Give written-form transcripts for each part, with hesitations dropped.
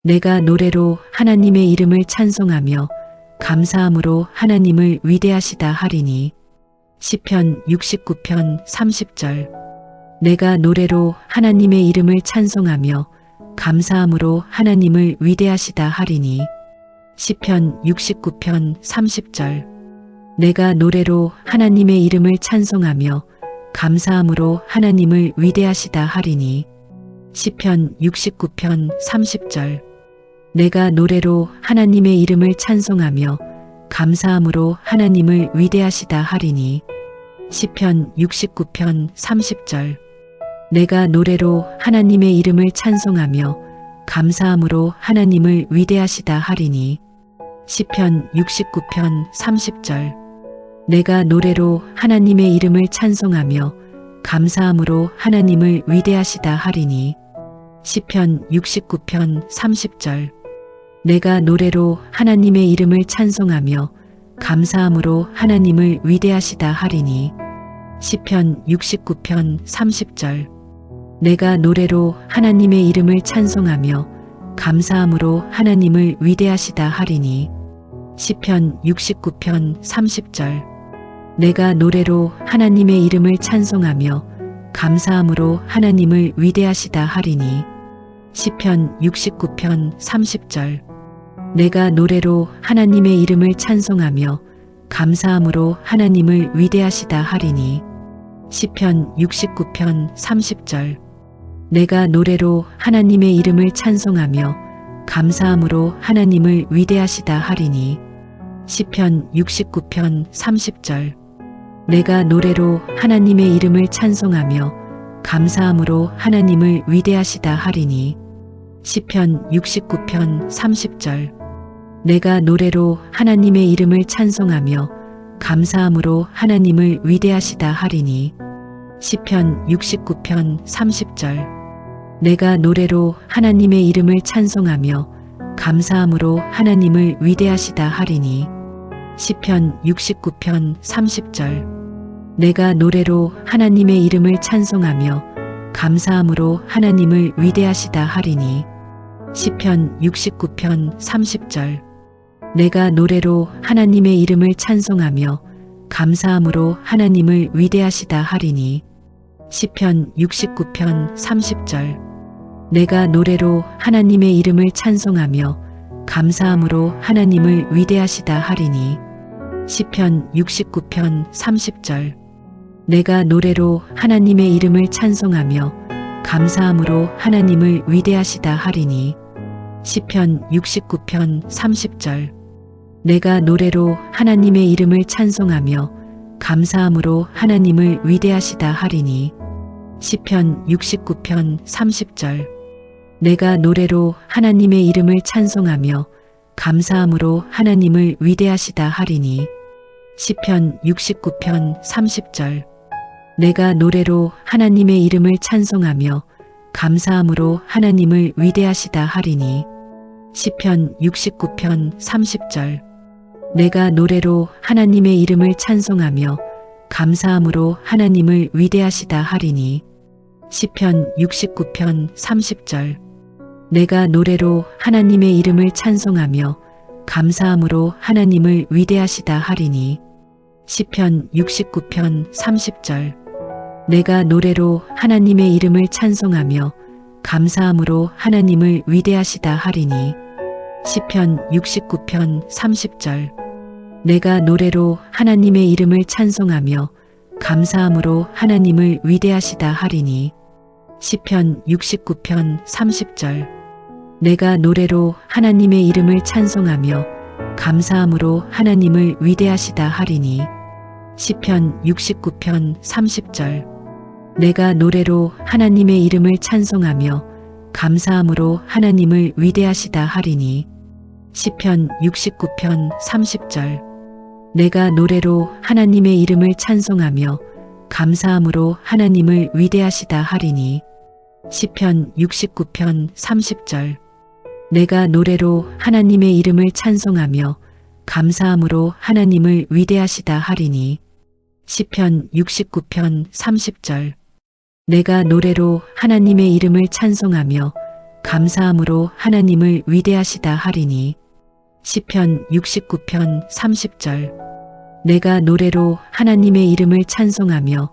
내가 노래로 하나님의 이름을 찬송하며 감사함으로 하나님을 위대하시다 하리니. 시편 69편 30절. 내가 노래로 하나님의 이름을 찬송하며 감사함으로 하나님을 위대하시다 하리니. 시편 69편 30절. 내가 노래로 하나님의 이름을 찬송하며 감사함으로 하나님을 위대하시다 하리니. 시편 69편 30절. 내가 노래로 하나님의 이름을 찬송하며 감사함으로 하나님을 위대하시다 하리니. 시편 69편 30절. 내가 노래로 하나님의 이름을 찬송하며 감사함으로 하나님을 위대하시다 하리니. 시편 69편 30절. 내가 노래로 하나님의 이름을 찬송하며 감사함으로 하나님을 위대하시다 하리니. 시편 69편 30절. 내가 노래로 하나님의 이름을 찬송하며 감사함으로 하나님을 위대하시다 하리니. 시편 69편 30절. 내가 노래로 하나님의 이름을 찬송하며 감사함으로 하나님을 위대하시다 하리니. 시편 69편 30절. 내가 노래로 하나님의 이름을 찬송하며 감사함으로 하나님을 위대하시다 하리니. 시편 69편 30절. 내가 노래로 하나님의 이름을 찬송하며 감사함으로 하나님을 위대하시다 하리니. 시편 69편 30절. 내가 노래로 하나님의 이름을 찬송하며 감사함으로 하나님을 위대하시다 하리니. 시편 69편 30절. 내가 노래로 하나님의 이름을 찬송하며 감사함으로 하나님을 위대하시다 하리니. 시편 69편 30절. 내가 노래로 하나님의 이름을 찬송하며 감사함으로 하나님을 위대하시다 하리니. 시편 69편 30절. 내가 노래로 하나님의 이름을 찬송하며 감사함으로 하나님을 위대하시다 하리니. 시편 69편 30절. 내가 노래로 하나님의 이름을 찬송하며 감사함으로 하나님을 위대하시다 하리니. 시편 69편 30절. 내가 노래로 하나님의 이름을 찬송하며 감사함으로 하나님을 위대하시다 하리니. 시편 69편 30절. 내가 노래로 하나님의 이름을 찬송하며 감사함으로 하나님을 위대하시다 하리니. 시편 69편 30절. 내가 노래로 하나님의 이름을 찬송하며 감사함으로 하나님을 위대하시다 하리니. 시편 69편 30절. 내가 노래로 하나님의 이름을 찬송하며 감사함으로 하나님을 위대하시다 하리니. 시편 69편 30절. 내가 노래로 하나님의 이름을 찬송하며 감사함으로 하나님을 위대하시다 하리니. 시편 69편 30절. 내가 노래로 하나님의 이름을 찬송하며 감사함으로 하나님을 위대하시다 하리니. 시편 69편 30절. 내가 노래로 하나님의 이름을 찬송하며 감사함으로 하나님을 위대하시다 하리니. 시편 69편 30절. 내가 노래로 하나님의 이름을 찬송하며 감사함으로 하나님을 위대하시다 하리니. 시편 69편 30절. 내가 노래로 하나님의 이름을 찬송하며 감사함으로 하나님을 위대하시다 하리니. 시편 69편 30절. 내가 노래로 하나님의 이름을 찬송하며 감사함으로 하나님을 위대하시다 하리니. 시편 69편 30절. 내가 노래로 하나님의 이름을 찬송하며 감사함으로 하나님을 위대하시다 하리니. 시편 69편 30절. 내가 노래로 하나님의 이름을 찬송하며 감사함으로 하나님을 위대하시다 하리니. 시편 69편 30절. 내가 노래로 하나님의 이름을 찬송하며 감사함으로 하나님을 위대하시다 하리니. 시편 69편 30절. 내가 노래로 하나님의 이름을 찬송하며 감사함으로 하나님을 위대하시다 하리니. 시편 69편 30절. 내가 노래로 하나님의 이름을 찬송하며 감사함으로 하나님을 위대하시다 하리니. 시편 69편 30절. 내가 노래로 하나님의 이름을 찬송하며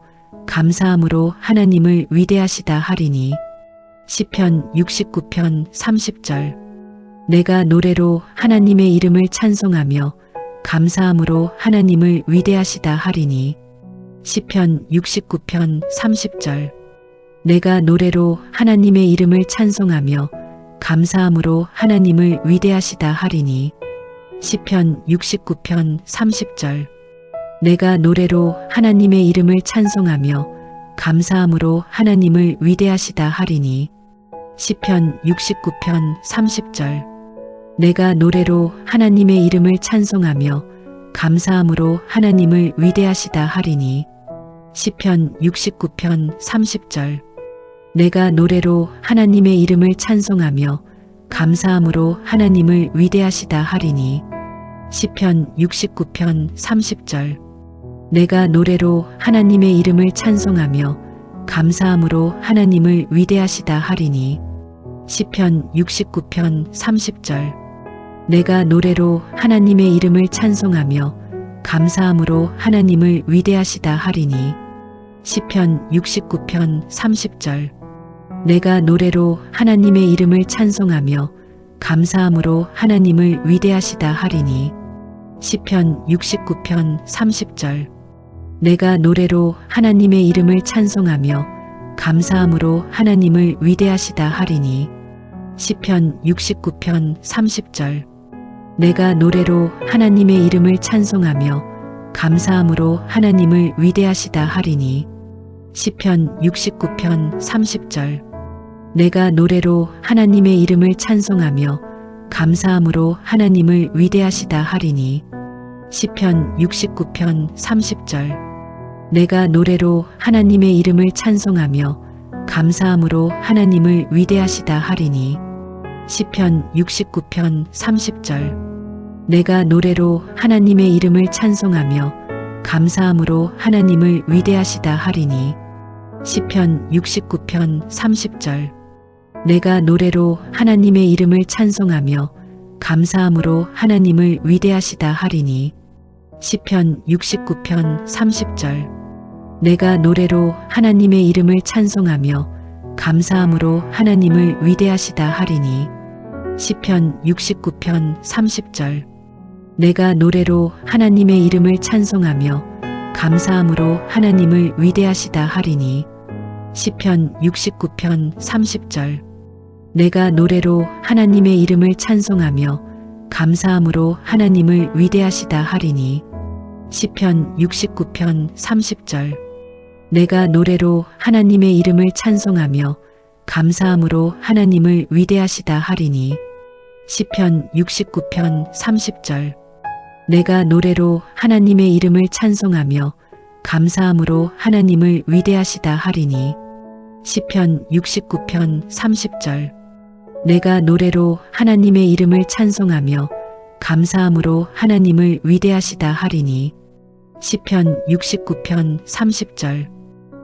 감사함으로 하나님을 위대하시다 하리니. 시편 69편 30절. 내가 노래로 하나님의 이름을 찬송하며 감사함으로 하나님을 위대하시다 하리니. 시편 69편 30절. 내가 노래로 하나님의 이름을 찬송하며 감사함으로 하나님을 위대하시다 하리니. 시편 69편 30절. 내가 노래로 하나님의 이름을 찬송하며 감사함으로 하나님을 위대하시다 하리니. 시편 69편 30절. 내가 노래로 하나님의 이름을 찬송하며 감사함으로 하나님을 위대하시다 하리니. 시편 69편 30절. 내가 노래로 하나님의 이름을 찬송하며 감사함으로 하나님을 위대하시다 하리니. 시편 69편 30절. 내가 노래로 하나님의 이름을 찬송하며 감사함으로 하나님을 위대하시다 하리니. 시편 69편 30절. 내가 노래로 하나님의 이름을 찬송하며 감사함으로 하나님을 위대하시다 하리니. 시편 69편 30절. 내가 노래로 하나님의 이름을 찬송하며 감사함으로 하나님을 위대하시다 하리니. 시편 69편 30절. 내가 노래로 하나님의 이름을 찬송하며 감사함으로 하나님을 위대하시다 하리니. 시편 69편 30절. 내가 노래로 하나님의 이름을 찬송하며 감사함으로 하나님을 위대하시다 하리니. 시편 69편 30절. 내가 노래로 하나님의 이름을 찬송하며 감사함으로 하나님을 위대하시다 하리니. 시편 69편 30절. 내가 노래로 하나님의 이름을 찬송하며 감사함으로 하나님을 위대하시다 하리니. 시편 69편 30절. 내가 노래로 하나님의 이름을 찬송하며 감사함으로 하나님을 위대하시다 하리니. 시편 69편 30절. 내가 노래로 하나님의 이름을 찬송하며 감사함으로 하나님을 위대하시다 하리니. 시편 69편 30절. 내가 노래로 하나님의 이름을 찬송하며 감사함으로 하나님을 위대하시다 하리니. 시편 69편 30절. 내가 노래로 하나님의 이름을 찬송하며 감사함으로 하나님을 위대하시다 하리니. 시편 69편 30절. 내가 노래로 하나님의 이름을 찬송하며 감사함으로 하나님을 위대하시다 하리니. 시편 69편 30절. 내가 노래로 하나님의 이름을 찬송하며 감사함으로 하나님을 위대하시다 하리니. 시편 69편 30절. 내가 노래로 하나님의 이름을 찬송하며 감사함으로 하나님을 위대하시다 하리니. 시편 69편 30절. 내가 노래로 하나님의 이름을 찬송하며 감사함으로 하나님을 위대하시다 하리니. 시편 69편 30절.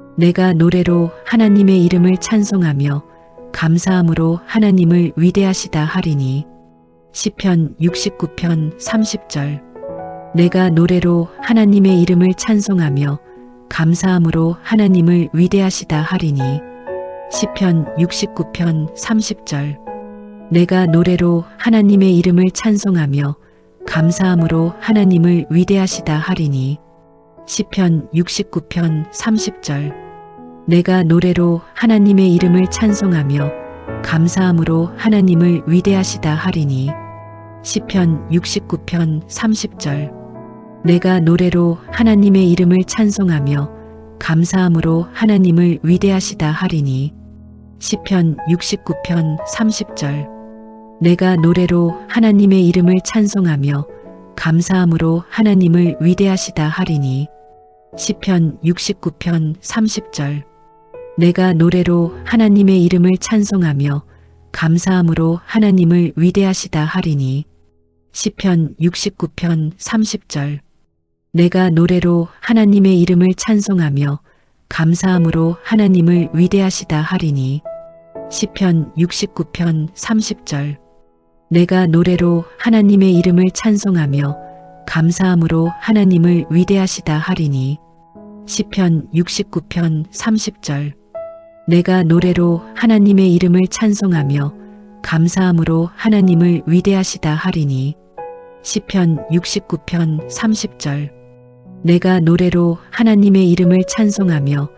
내가 노래로 하나님의 이름을 찬송하며 감사함으로 하나님을 위대하시다 하리니. 시편 69편 30절. 내가 노래로 하나님의 이름을 찬송하며 감사함으로 하나님을 위대하시다 하리니. 시편 69편 30절. 내가 노래로 하나님의 이름을 찬송하며 감사함으로 하나님을 위대하시다 하리니. 시편 69편 30절. 내가 노래로 하나님의 이름을 찬송하며 감사함으로 하나님을 위대하시다 하리니. 시편 69편 30절. 내가 노래로 하나님의 이름을 찬송하며 감사함으로 하나님을 위대하시다 하리니. 시편 69편 30절. 내가 노래로 하나님의 이름을 찬송하며 감사함으로 하나님을 위대하시다 하리니. 시편 69편 30절. 내가 노래로 하나님의 이름을 찬송하며 감사함으로 하나님을 위대하시다 하리니. 시편 69편 30절. 내가 노래로 하나님의 이름을 찬송하며 감사함으로 하나님을 위대하시다 하리니. 시편 69편 30절. 내가 노래로 하나님의 이름을 찬송하며 감사함으로 하나님을 위대하시다 하리니. 시편 69편 30절. 내가 노래로 하나님의 이름을 찬송하며 감사함으로 하나님을 위대하시다 하리니. 시편 69편 30절. 내가 노래로 하나님의 이름을 찬송하며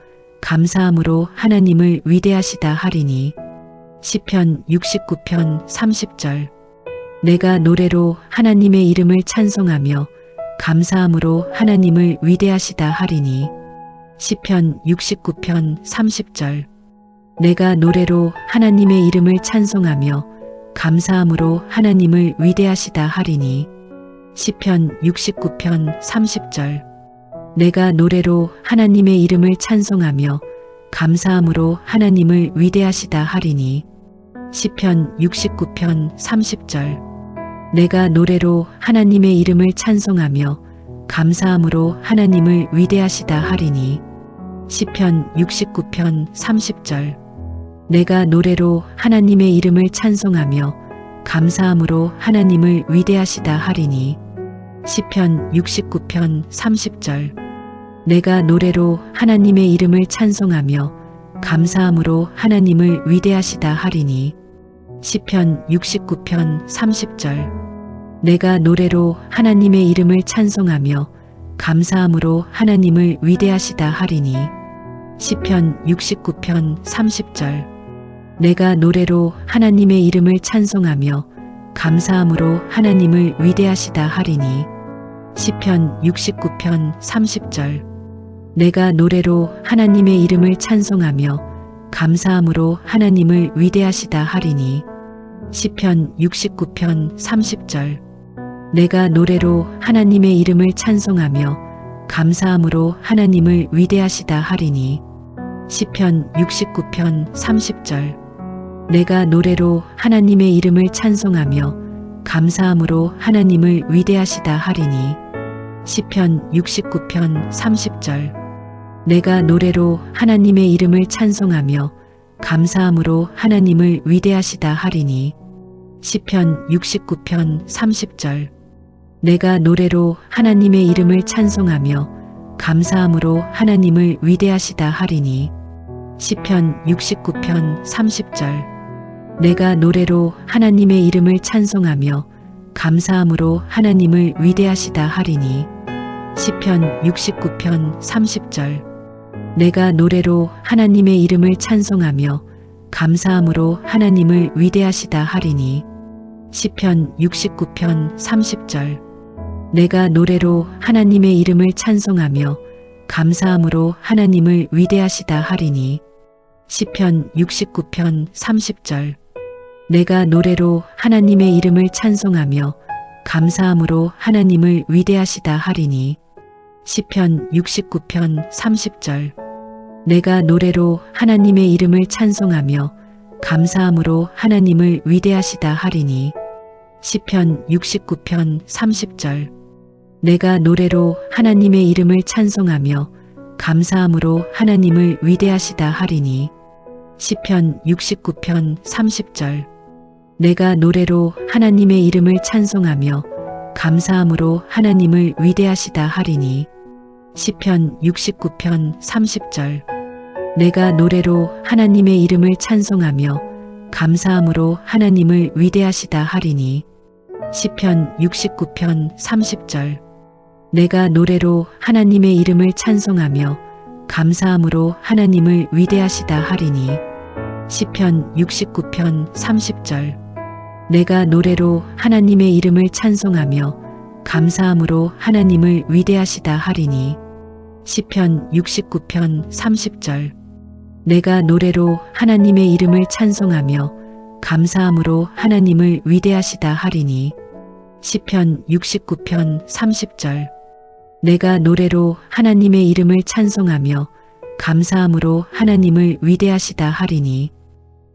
감사함으로 하나님을 위대하시다 하리니. 시편 69편 30절. 내가 노래로 하나님의 이름을 찬송하며 감사함으로 하나님을 위대하시다 하리니. 시편 69편 30절. 내가 노래로 하나님의 이름을 찬송하며 감사함으로 하나님을 위대하시다 하리니. 시편 69편 30절. 내가 노래로 하나님의 이름을 찬송하며 감사함으로 하나님을 위대하시다 하리니. 시편 69편 30절. 내가 노래로 하나님의 이름을 찬송하며 감사함으로 하나님을 위대하시다 하리니. 시편 69편 30절. 내가 노래로 하나님의 이름을 찬송하며 감사함으로 하나님을 위대하시다 하리니. 시편 69편 30절. 내가 노래로 하나님의 이름을 찬송하며 감사함으로 하나님을 위대하시다 하리니. 시편 69편 30절. 내가 노래로 하나님의 이름을 찬송하며 감사함으로 하나님을 위대하시다 하리니. 시편 69편 30절. 내가 노래로 하나님의 이름을 찬송하며 감사함으로 하나님을 위대하시다 하리니. 시편 69편 30절. 내가 노래로 하나님의 이름을 찬송하며 감사함으로 하나님을 위대하시다 하리니. 시편 69편 30절. 내가 노래로 하나님의 이름을 찬송하며 감사함으로 하나님을 위대하시다 하리니. 시편 69편 30절. 내가 노래로 하나님의 이름을 찬송하며 감사함으로 하나님을 위대하시다 하리니. 시편 69편 30절. 내가 노래로 하나님의 이름을 찬송하며 감사함으로 하나님을 위대하시다 하리니. 시편 69편 30절. 내가 노래로 하나님의 이름을 찬송하며 감사함으로 하나님을 위대하시다 하리니. 시편 69편 30절. 내가 노래로 하나님의 이름을 찬송하며 감사함으로 하나님을 위대하시다 하리니. 시편 69편 30절. 내가 노래로 하나님의 이름을 찬송하며 감사함으로 하나님을 위대하시다 하리니. 시편 69편 30절. 내가 노래로 하나님의 이름을 찬송하며 감사함으로 하나님을 위대하시다 하리니. 시편 69편 30절. 내가 노래로 하나님의 이름을 찬송하며 감사함으로 하나님을 위대하시다 하리니. 시편 69편 30절. 내가 노래로 하나님의 이름을 찬송하며 감사함으로 하나님을 위대하시다 하리니. 시편 69편 30절. 내가 노래로 하나님의 이름을 찬송하며 감사함으로 하나님을 위대하시다 하리니. 시편 69편 30절. 내가 노래로 하나님의 이름을 찬송하며 감사함으로 하나님을 위대하시다 하리니. 시편 69편 30절. 내가 노래로 하나님의 이름을 찬송하며 감사함으로 하나님을 위대하시다 하리니. 시편 69편 30절. 내가 노래로 하나님의 이름을 찬송하며 감사함으로 하나님을 위대하시다 하리니. 시편 69편 30절. 내가 노래로 하나님의 이름을 찬송하며 감사함으로 하나님을 위대하시다 하리니. 시편 69편 30절. 내가 노래로 하나님의 이름을 찬송하며 감사함으로 하나님을 위대하시다 하리니. 시편 69편 30절. 내가 노래로 하나님의 이름을 찬송하며 감사함으로 하나님을 위대하시다 하리니.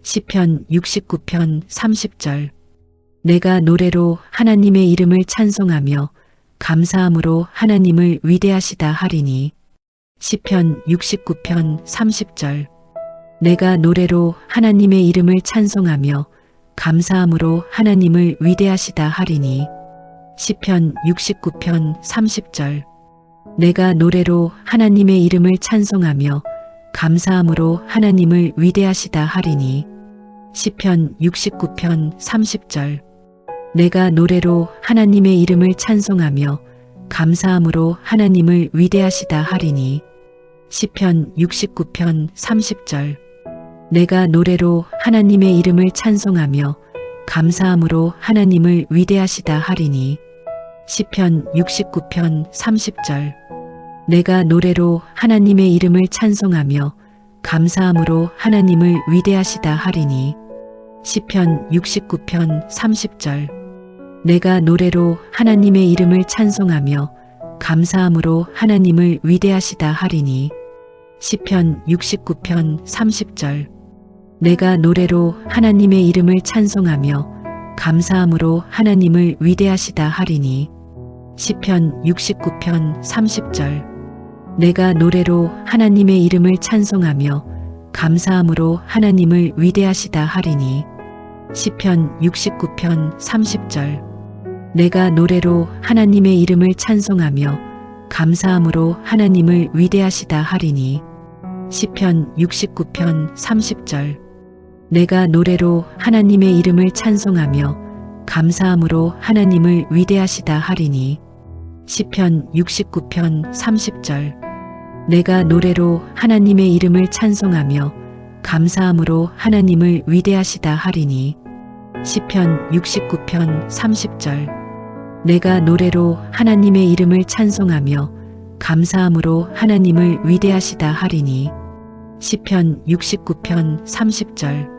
시편 69편 30절. 내가 노래로 하나님의 이름을 찬송하며 감사함으로 하나님을 위대하시다 하리니. 시편 69편 30절. 내가 노래로 하나님의 이름을 찬송하며 감사함으로 하나님을 위대하시다 하리니. 시편 69편 30절. 내가 노래로 하나님의 이름을 찬송하며 감사함으로 하나님을 위대하시다 하리니. 시편 69편 30절. 내가 노래로 하나님의 이름을 찬송하며 감사함으로 하나님을 위대하시다 하리니. 시편 69편 30절. 내가 노래로 하나님의 이름을 찬송하며 감사함으로 하나님을 위대하시다 하리니. 시편 69편 30절. 내가 노래로 하나님의 이름을 찬송하며 감사함으로 하나님을 위대하시다 하리니. 시편 69편 30절. 내가 노래로 하나님의 이름을 찬송하며 감사함으로 하나님을 위대하시다 하리니. 시편 69편 30절. 내가 노래로 하나님의 이름을 찬송하며 감사함으로 하나님을 위대하시다 하리니. 시편 69편 30절. 내가 노래로 하나님의 이름을 찬송하며 감사함으로 하나님을 위대하시다 하리니. 시편 69편 30절. 내가 노래로 하나님의 이름을 찬송하며 감사함으로 하나님을 위대하시다 하리니. 시편 69편 30절. 내가 노래로 하나님의 이름을 찬송하며 감사함으로 하나님을 위대하시다 하리니. 시편 69편 30절. 내가 노래로 하나님의 이름을 찬송하며 감사함으로 하나님을 위대하시다 하리니. 시편 69편 30절. 내가 노래로 하나님의 이름을 찬송하며 감사함으로 하나님을 위대하시다 하리니. 시편 69편 30절.